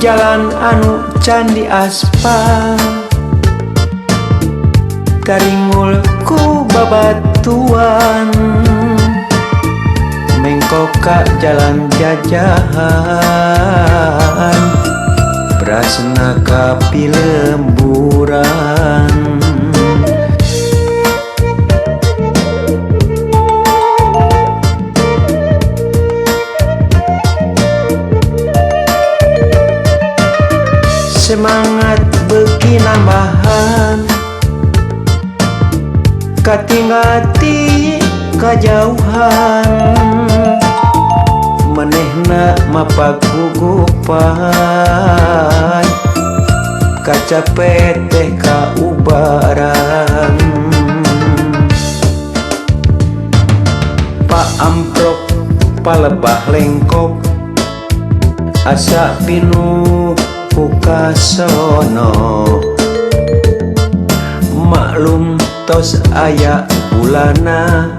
Jalan anu candi aspal karingul ku babatuan mengkoka jalan jajahan prasna kapi lemburan semangat beki nambahan katingati kajauhan manehna mapagugupan kacapet teh kaubaran Pak amprok palebah lengkok asa pinuh pukasono maklum tos aya bulana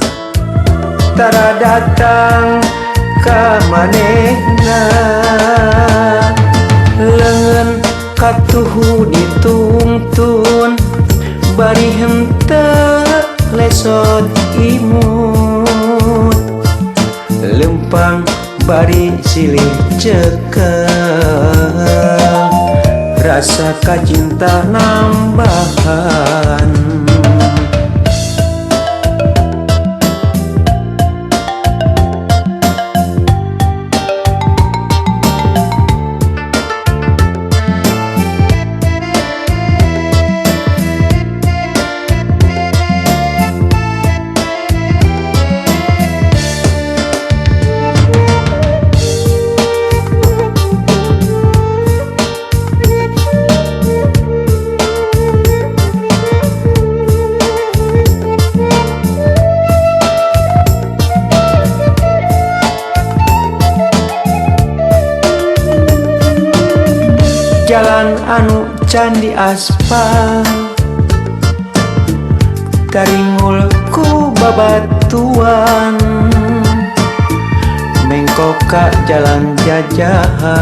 tara datang ka manehna leungeun katuhu ditungtun bari henteu lesot imut lempang bari silih cekel rasa kacinta nambahan jalan anu candi aspal karingul ku babatuan mengkoka jalan jajahan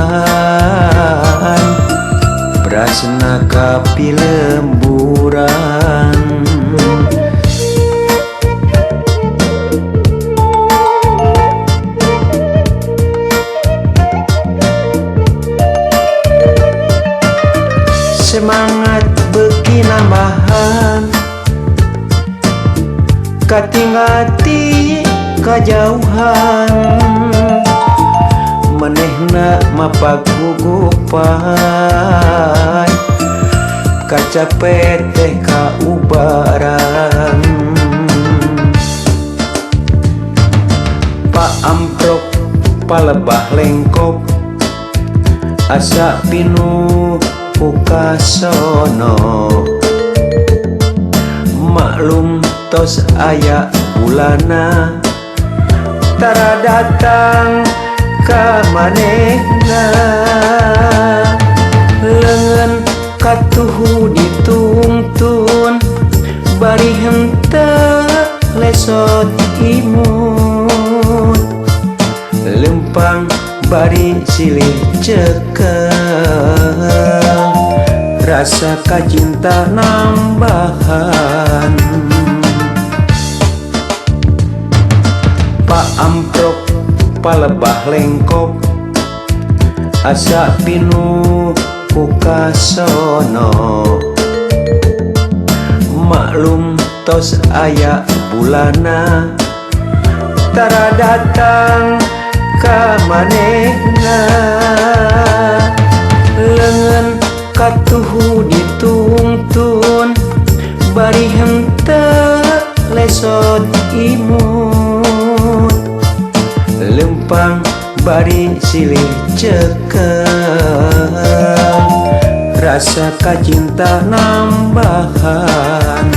prasna kapi lemburan semangat beki nambahan katingati kajauhan manehna mapagugupan kacapet teh kaubaran Pak amprok palebah lengkok asa pinuh pukasono maklum tos aya bulana tara datang ka manehna leungeun katuhu ditungtun bari henteu lesot imut lempang bari silih cekel rasa kacinta nambahan Pak amprok palebah lengkok asa pinuh pukasono maklum tos aya bulana tara datang ka manehna leungeun katuhu ditungtun bari henteu lesot imut lempang bari silih cekel rasa kacinta nambahan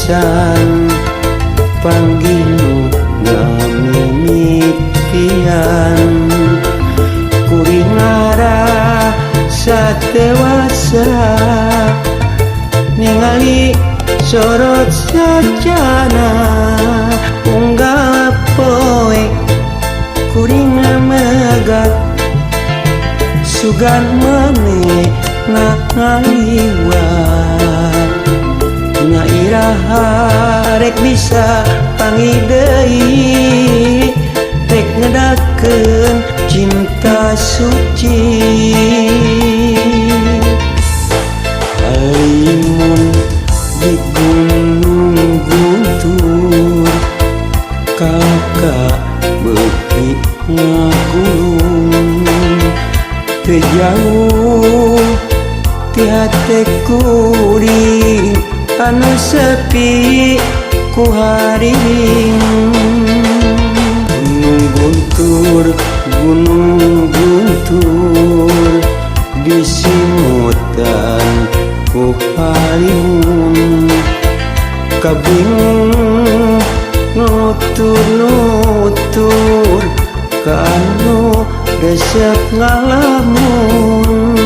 pisan panggil ngamimitian kuring ngarah satewasa ningali sorot sajana unggal poe kuring megat sugan meneh ngaliwat na iraha rek bisa pangi deui rek ngedakeun cinta suci alimun di gunung guntur kakak beuki ngagulung teu jauh ti hate kuring anu sepi ku haring gunung guntur disimutan ku halimun kabingung nutur kanu resep ngalamun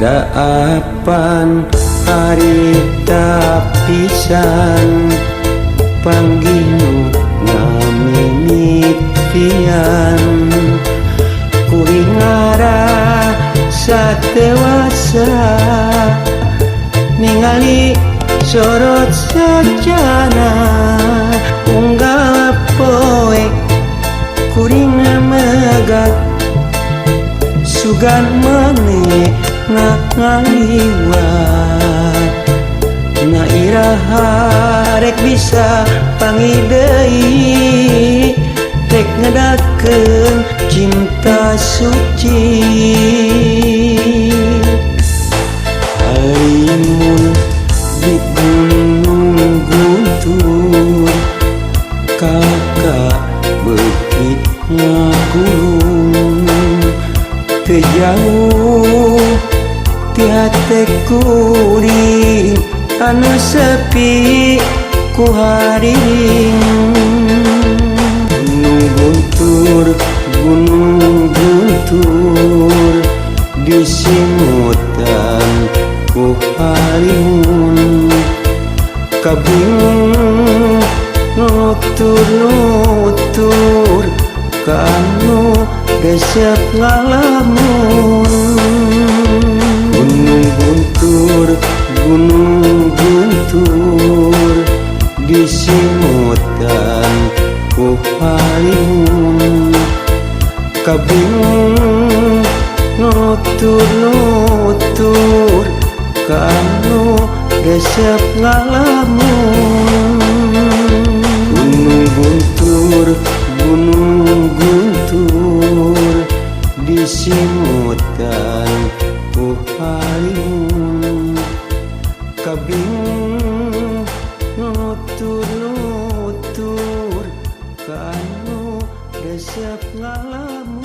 daapan harita pisan panggil ngamimitian kuring ngarah satewasa ningali sorot sajana unggal poe kuring megat sugan meneh ngaliwat na iraha rek bisa pangi deui rek ngedakeun cinta suci alimun di gunung guntur kakak beuki ngagulung teu jauh ti hate kuring anu sepi ku haring gunung guntur disimutan ku halimun kabingung nutur kanu resep ngalamun gunung guntur disimutan ku halimun kabingung nutur kanu resep ngalamun gunung guntur disimutan ku halimun kabingung nutur kanu resep ngalamun.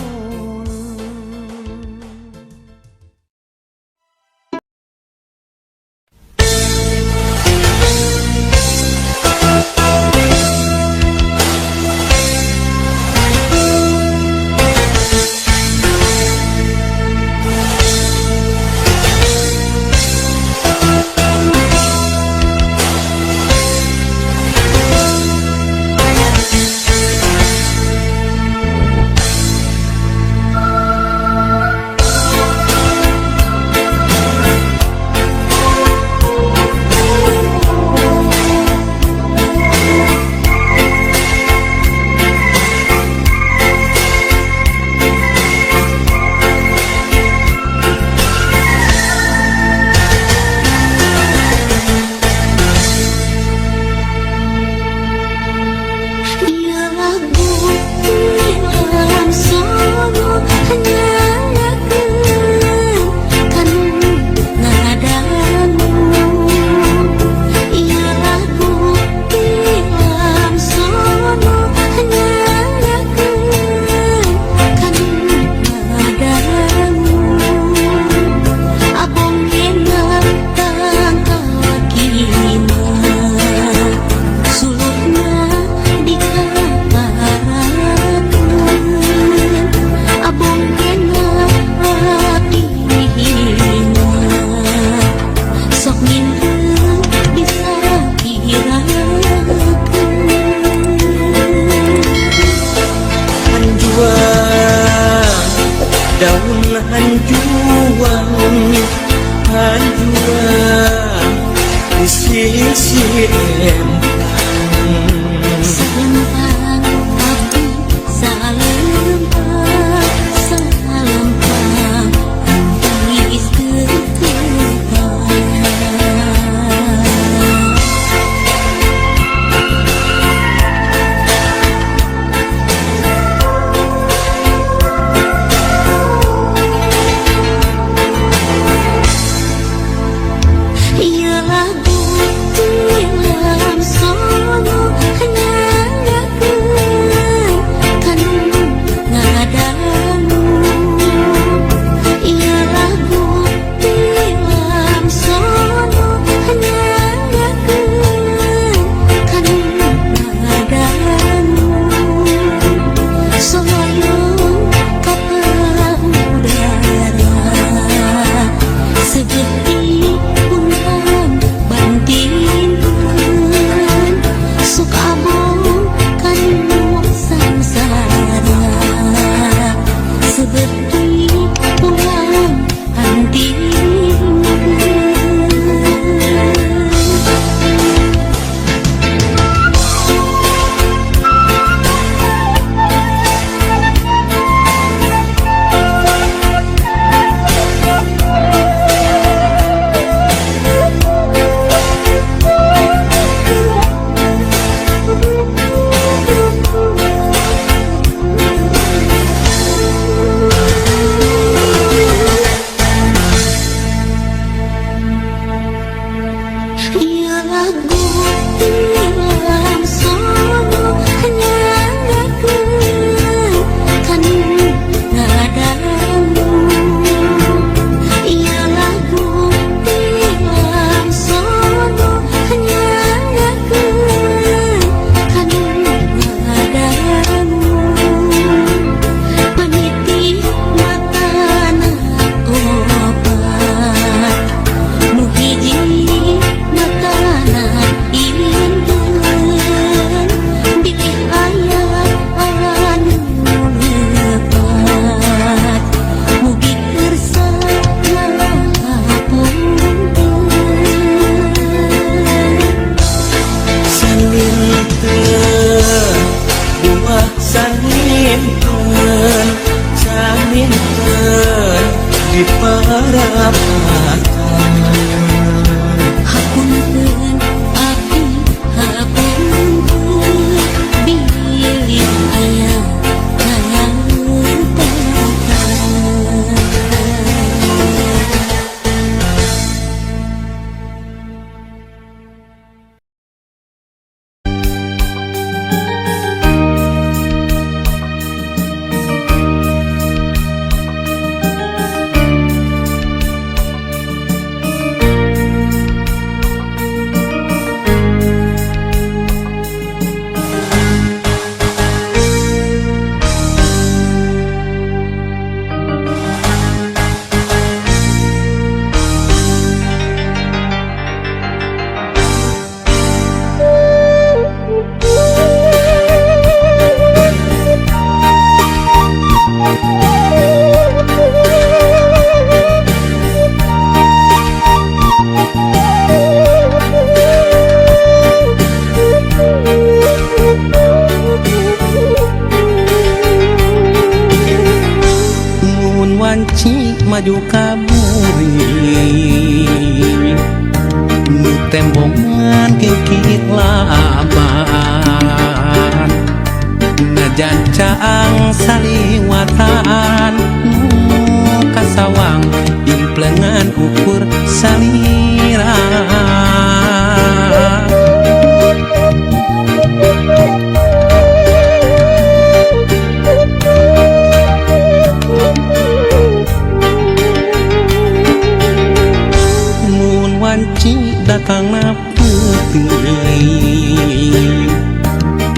salira. Mun wanci datang na putih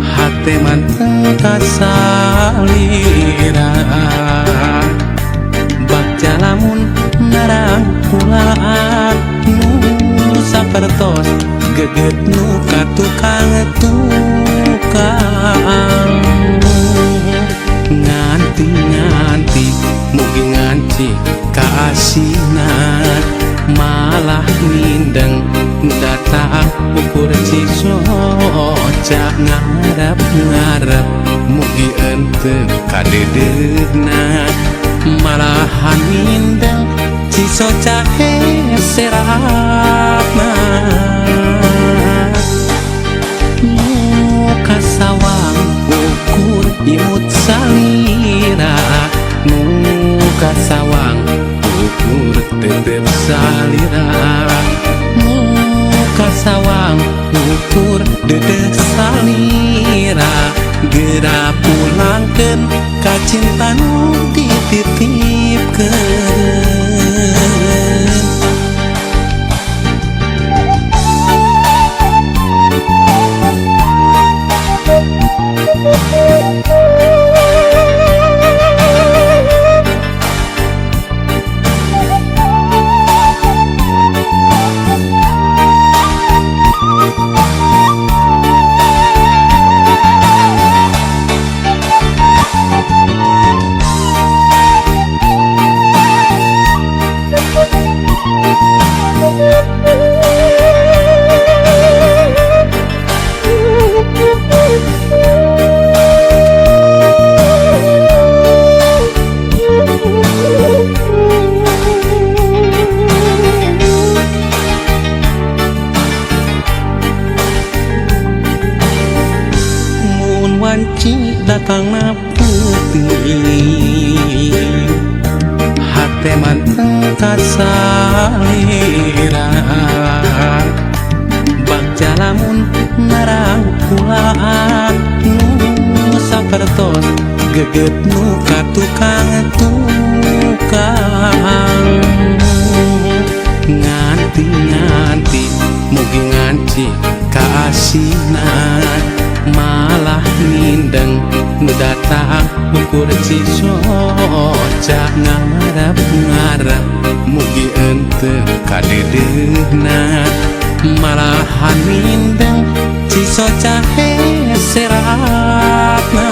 hate manteng kasalira. Bagja lamun narang pulaan nu sapertos geget nu katukang nganti mugi nganci kaasina malah mindeng datang ukur cisoca ngarep mugi ente kadedegna malahan mindeng cisoca seratna muka sawang ukur imut salira muka sawang ukur tetep salira muka sawang ukur dedeh salira gera pulangkeun ka cinta nu dititipkeun. Wanci datang na putih hate manteng kasalira. Bagja lamun narang pulaan nu sapertos geget nu katukang nganti mugi nganci kaasina malah mindeng nu datang ukur cisoca ngarep mugi ente kadedegna malahan mindeng cisoca seratna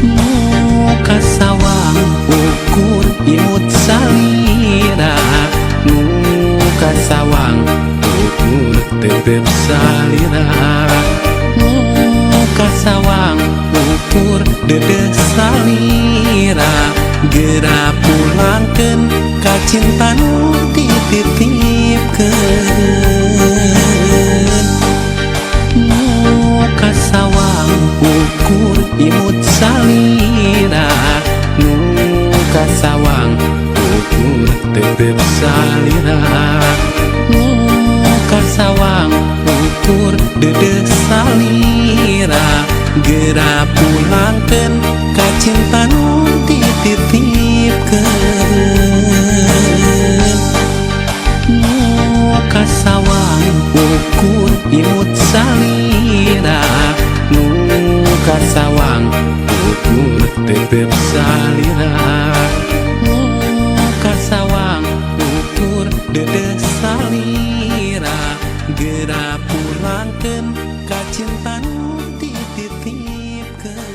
muka sawang ukur imut salira muka sawang ukur tetep salira muka sawang ukur dedeh salira gera pulangkeun ka cinta nu dititipkeun. Muka sawang ukur imut salira muka sawang ukur tetep salira muka sawang ukur dedeh salira gera pulangkeun ka cinta nu dititipkeun. Muka sawang ukur imut salira muka sawang ukur tetep salira muka sawang ukur dedeh salira gera pulangkeun ka cinta nu dititipkeun.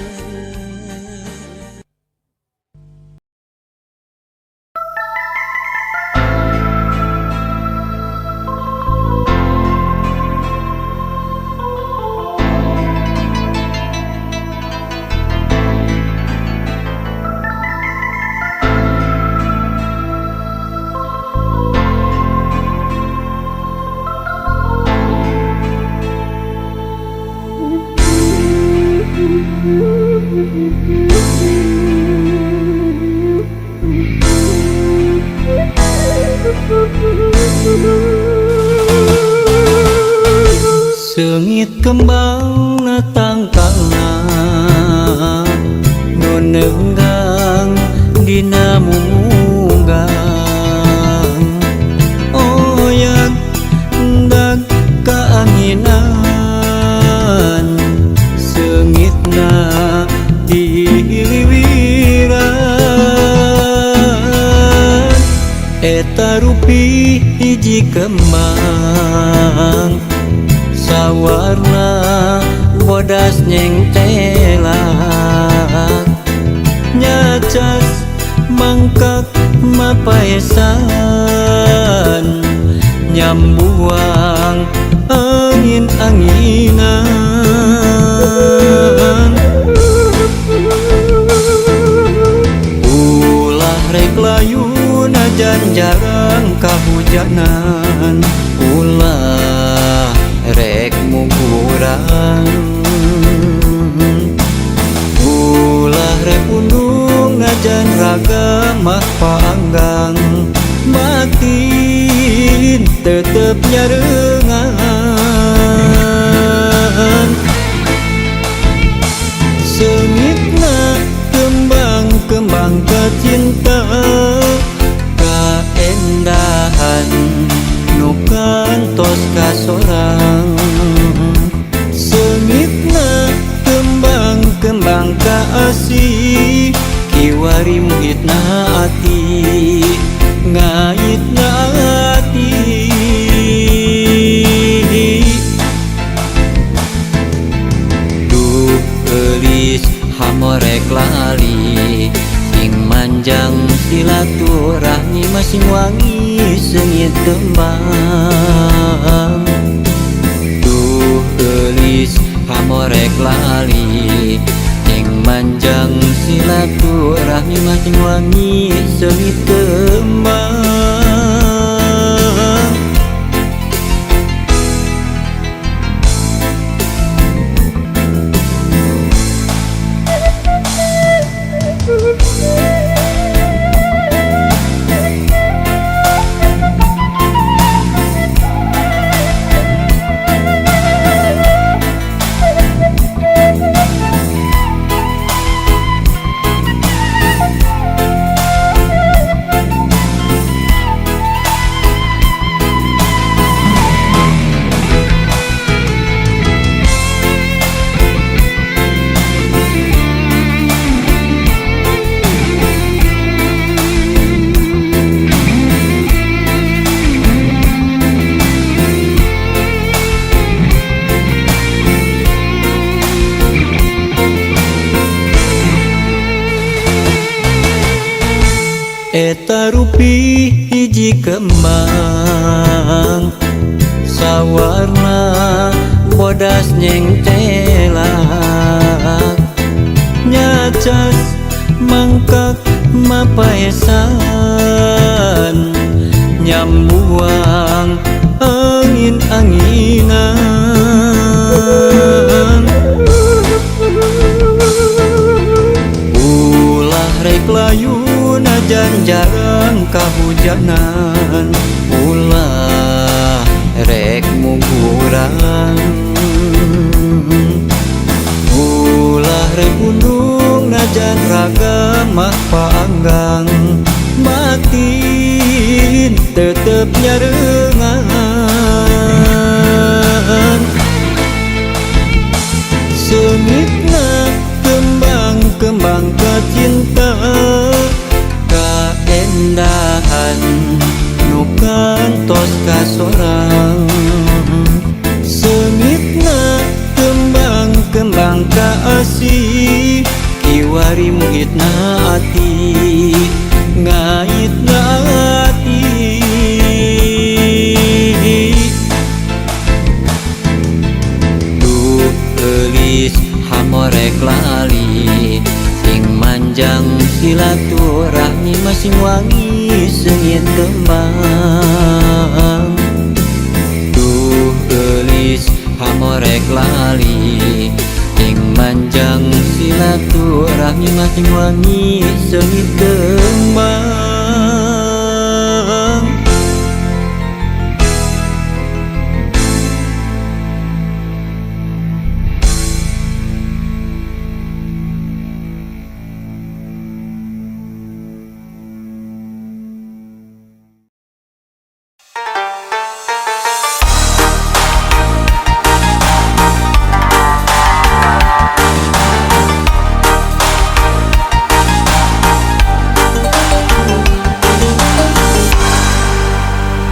Sengit kembang natang tanah nun nenggang dina munggang oyang dag kaanginan sengitna diliwiran eta rupi hiji kembang sawarna bodas nyengtelak nyacas mangkak mapaesan nyambuang angin-anginan ulah rek layu najan jarang kahujanan ulah rek mungkurang ulah rek undung najan raga mah panggang batin tetep nyarengan sengitna kembang-kembang kecinta kaendahan nu kantos kasorang sengitna kembang-kembang kaasih kiwari muhitna ati ngaitna ati duh eulis hamorek lali sing manjang silaturahmi masing wangi sengit kembang duh eulis hamorek lali sing manjang silaturahmi masing wangi sengit kembang eta rupi hiji kembang sawarna bodas nyengtelak nyacas mangkak mapaesan nyambuang angin-anginan ulah rek layu najan jarang kahujanan ulah rek mungkurang ulah rek undung najan raga mah panggang batin tetep nyarengan sengitna kembang-kembang kecinta kaendahan nu kantos kasorang sengitna kembang-kembang kaasih kiwari muhitna ati ngaitna ati duh eulis hamorek lali sing manjang silaturahmi masing wangi sengit kembang duh eulis hamorek lali sing manjang silaturahmi masing wangi sengit kembang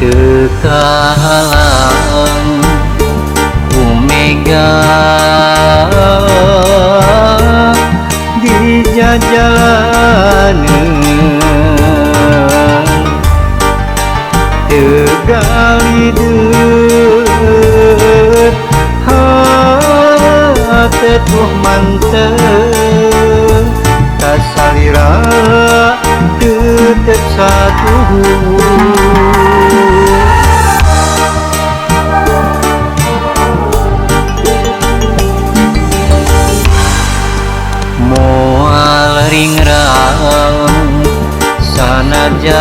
tekahalang Umega di jalanan tegali deut hate tuh manteng kasalira tetep satu moal ringrang sanajan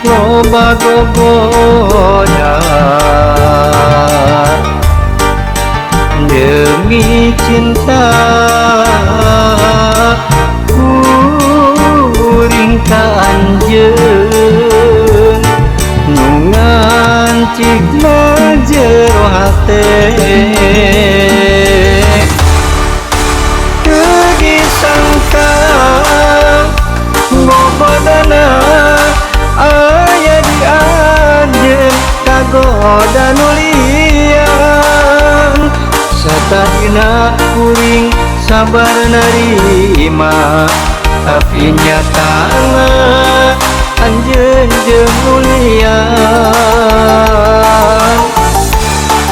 loba gogoda demi cinta kuring ka anjeun nu ngancik jero hate teu disangka bobodana aya di anjeun kagoda nu liar satahina kuring sabar nerima tapi nyatana anjeun jeung mulia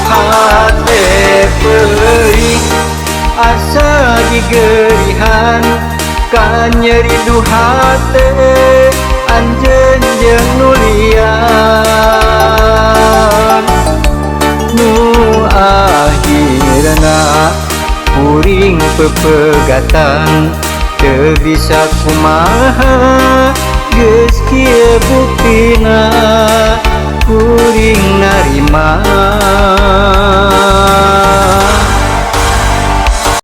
hate perih asa digerihan ka nyeri du hate anjeun jeung mulia nu akhirna kuring pepegatan teu bisa kumaha geus kieu buktina kuring narima